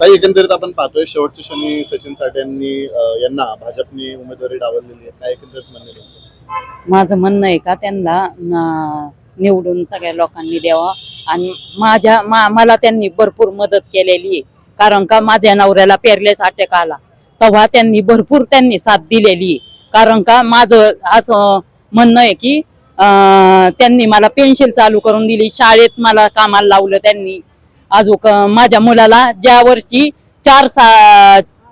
काही एकंदरीत आपण पाहतोय शेवटच्या क्षणी सचिन साठे यांना भाजपने उमेदवारी डावललेली आहे. काय एकंदरीत म्हणणं आहे तुमचं? माझं म्हणणं आहे का त्यांना निवडून सगळ्या लोकांनी द्यावा आणि मला त्यांनी भरपूर मदत केलेली आहे. कारण का माझ्या नवऱ्याला पेरलेच अटॅक आला तेव्हा त्यांनी साथ दिलेली आहे. कारण का माझं असं म्हणणं आहे की त्यांनी मला पेन्शन चालू करून दिली, शाळेत मला कामाला लावलं त्यांनी. अजून माझ्या मुलाला ज्या वर्षी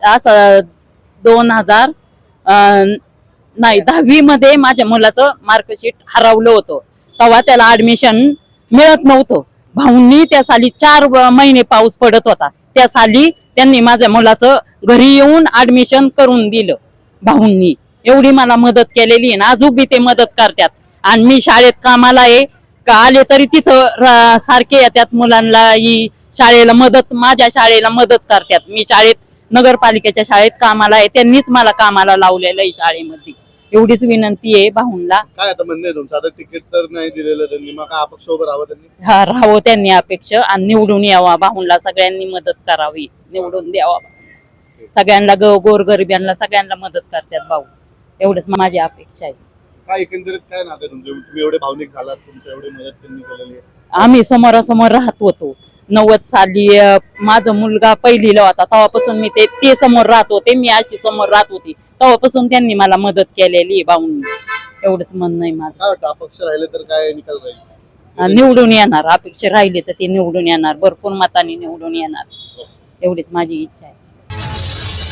असं 2000 नाही 10वी मध्ये माझ्या मुलाचं मार्कशीट हरवलं होतं तेव्हा त्याला ऍडमिशन मिळत नव्हतं. भाऊंनी त्या साली 4 महिने पाऊस पडत होता, त्या साली त्यांनी माझ्या मुलाचं घरी येऊन ऍडमिशन करून दिलं. भाऊंनी एवढी मला मदत केलेली आहे ना, अजून बी ते मदत करतात. आणि मी शाळेत कामाला आहे का आले तरी तिथं सारखे येतात मुलांना शाळेला माझ्या शाळेला मदत करतात. मी शाळेत नगरपालिकेच्या शाळेत कामाला आहे, त्यांनीच मला कामाला लावलेलं आहे शाळेमध्ये. एवढीच विनंती आहे भाऊंना. काय आता म्हणणं आहे तुमचं? आता तिकीट तर नाही दिलेलं त्यांनी, मग काय अपक्ष उभं राहावं त्यांनी? हा राहावं त्यांनी अपेक्षा आणि निवडून यावा. भाऊंना सगळ्यांनी मदत करावी, निवडून द्यावा. सगळ्यांना गोरगरिबांना सगळ्यांना मदत करतात भाऊ, एवढंच माझी अपेक्षा आहे. काय एकंदरीत काय नाते तुमचे? तुम्ही एवढे भावनिक झालात, तुमचं एवढी मदत त्यांनी केलेली आहे. आम्ही समोरासमोर राहत होतो. 90 साली माझा मुलगा पहिलीला होता तेव्हापासून मी ते समोर राहत होते, मी अशी समोर राहत होती. तेव्हापासून त्यांनी मला मदत केलेली आहे भाऊंनी. एवढंच म्हणणं आहे माझं. काय वाटतं अपक्ष राहिले तर काय निकाल राहील? निवडून येणार. अपेक्षा राहिली तर ते निवडून येणार, भरपूर मतांनी निवडून येणार, एवढीच माझी इच्छा आहे.